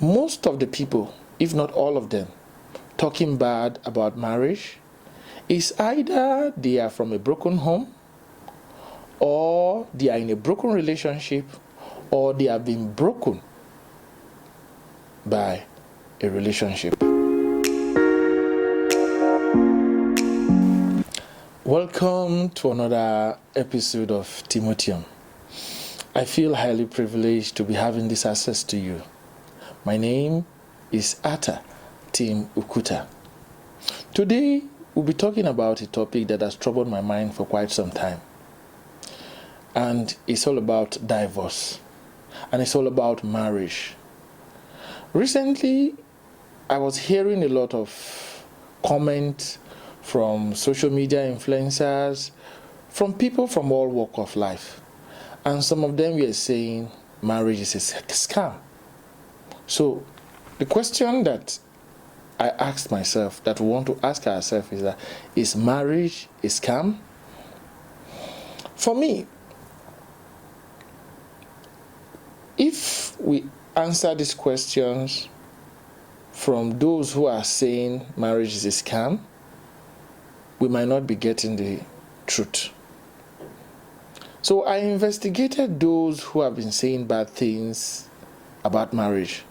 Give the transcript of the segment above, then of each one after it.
Most of the people, if not all of them, talking bad about marriage is either they are from a broken home, or they are in a broken relationship, or they have been broken by a relationship. Welcome to another episode of Timotium. I feel highly privileged to be having this access to you. My name is Atta Tim Ukuta. Today, we'll be talking about a topic that has troubled my mind for quite some time. And it's all about divorce. And it's all about marriage. Recently, I was hearing a lot of comments from social media influencers, from people from all walks of life. And some of them were saying marriage is a scam. So the question that I asked myself, that we want to ask ourselves, is that, is marriage a scam? For me, if we answer these questions from those who are saying marriage is a scam, we might not be getting the truth. So I investigated those who have been saying bad things about marriage,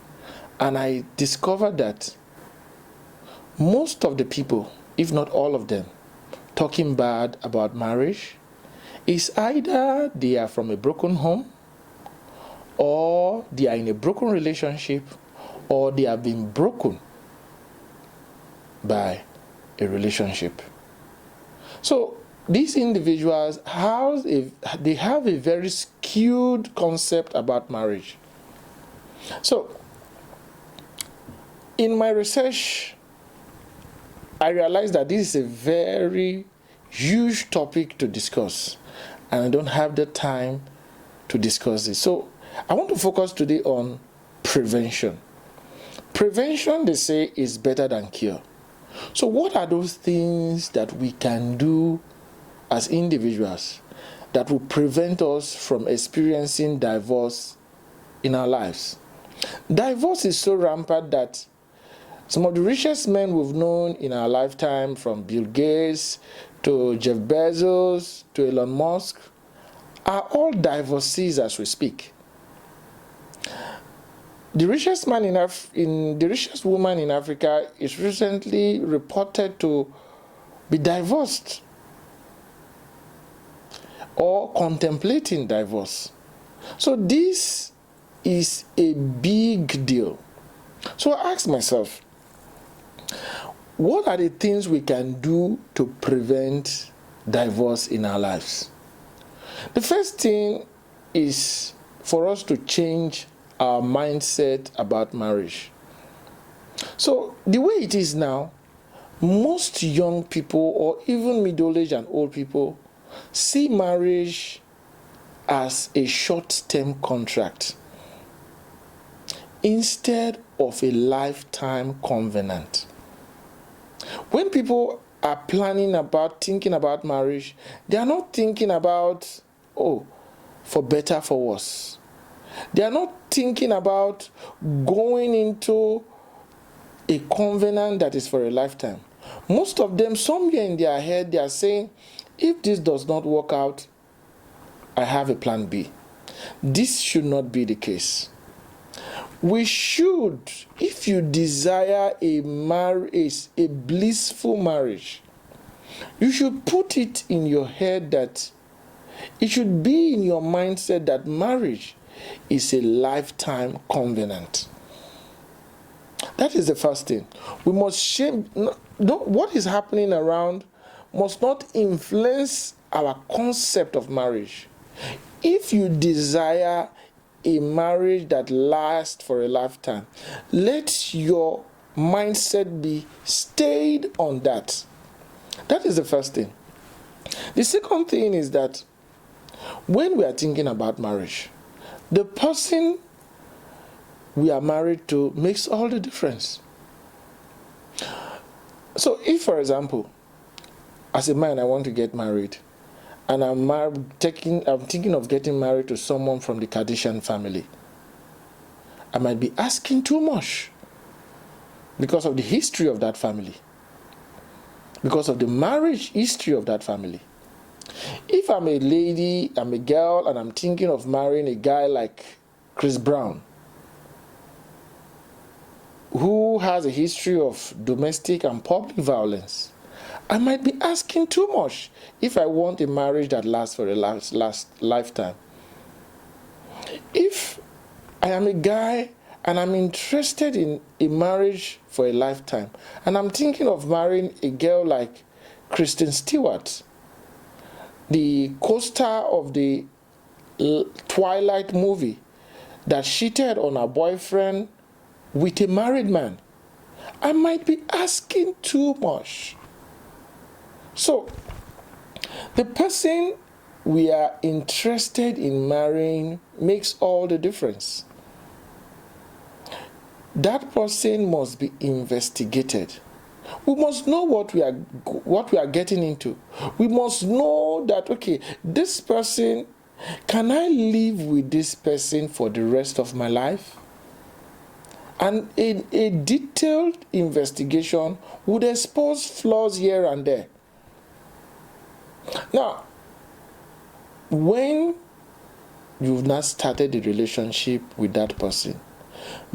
and I discovered that most of the people, if not all of them, talking bad about marriage is either they are from a broken home, or they are in a broken relationship, or they have been broken by a relationship. So these individuals they have a very skewed concept about marriage. So in my research, I realized that this is a very huge topic to discuss, and I don't have the time to discuss this. So I want to focus today on prevention. Prevention, they say, is better than cure. So what are those things that we can do as individuals that will prevent us from experiencing divorce in our lives? Divorce is so rampant that some of the richest men we've known in our lifetime, from Bill Gates to Jeff Bezos to Elon Musk, are all divorcees as we speak. The richest woman in Africa is recently reported to be divorced or contemplating divorce. So this is a big deal. So I asked myself, what are the things we can do to prevent divorce in our lives? The first thing is for us to change our mindset about marriage. So the way it is now, most young people, or even middle-aged and old people, see marriage as a short-term contract instead of a lifetime covenant. When people are thinking about marriage, they are not thinking about, for better, for worse. They are not thinking about going into a covenant that is for a lifetime. Most of them, somewhere in their head, they are saying, if this does not work out, I have a plan B. This should not be the case. We should, if you desire a blissful marriage, you should put it in your head that it should be in your mindset that marriage is a lifetime covenant. That is the first thing. We must what is happening around must not influence our concept of marriage. If you desire a marriage that lasts for a lifetime, let your mindset be stayed on that. That is the first thing. The second thing is that when we are thinking about marriage, the person we are married to makes all the difference. So if, for example, as a man, I want to get married, and I'm thinking of getting married to someone from the Kardashian family, I might be asking too much because of the history of that family, because of the marriage history of that family. If I'm a lady, I'm a girl, and I'm thinking of marrying a guy like Chris Brown, who has a history of domestic and public violence, I might be asking too much if I want a marriage that lasts for a last lifetime. If I am a guy and I'm interested in a marriage for a lifetime, and I'm thinking of marrying a girl like Kristen Stewart, the co-star of the Twilight movie, that cheated on her boyfriend with a married man, I might be asking too much. So, the person we are interested in marrying makes all the difference. That person must be investigated. We must know what we are getting into. We must know that, okay, this person, can I live with this person for the rest of my life? And a detailed investigation would expose flaws here and there. Now, when you've not started the relationship with that person,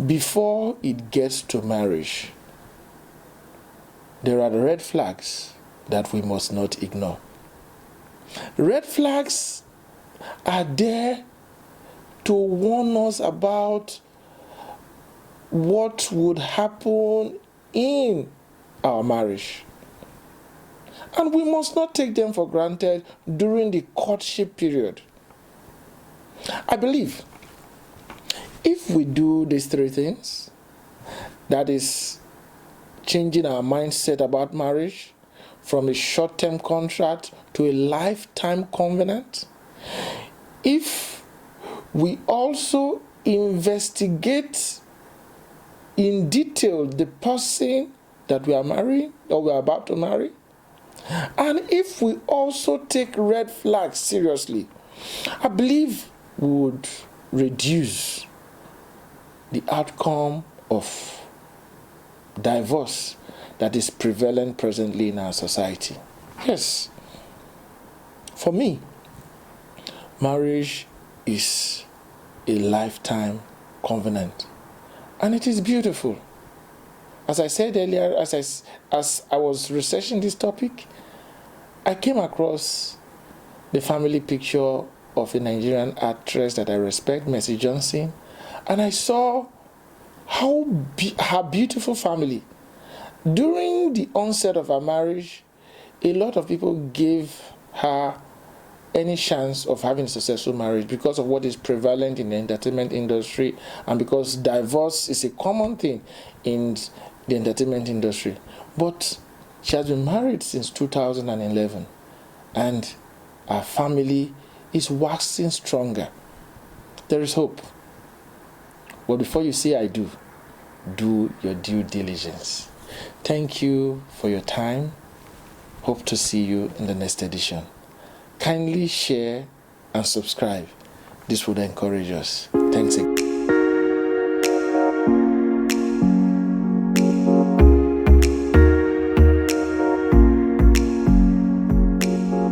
before it gets to marriage, there are the red flags that we must not ignore. Red flags are there to warn us about what would happen in our marriage. And we must not take them for granted during the courtship period. I believe if we do these three things, that is changing our mindset about marriage from a short-term contract to a lifetime covenant, if we also investigate in detail the person that we are marrying or we are about to marry, and if we also take red flags seriously, I believe we would reduce the outcome of divorce that is prevalent presently in our society. Yes, for me, marriage is a lifetime covenant, and it is beautiful. As I said earlier, as I was researching this topic, I came across the family picture of a Nigerian actress that I respect, Mercy Johnson, and I saw her beautiful family. During the onset of her marriage, a lot of people gave her any chance of having a successful marriage because of what is prevalent in the entertainment industry, and because divorce is a common thing in the entertainment industry. But she has been married since 2011, and her family is waxing stronger. There is hope. But before you say I do your due diligence. Thank you for your time. Hope to see you in the next edition. Kindly share and subscribe. This would encourage us. Thanks again.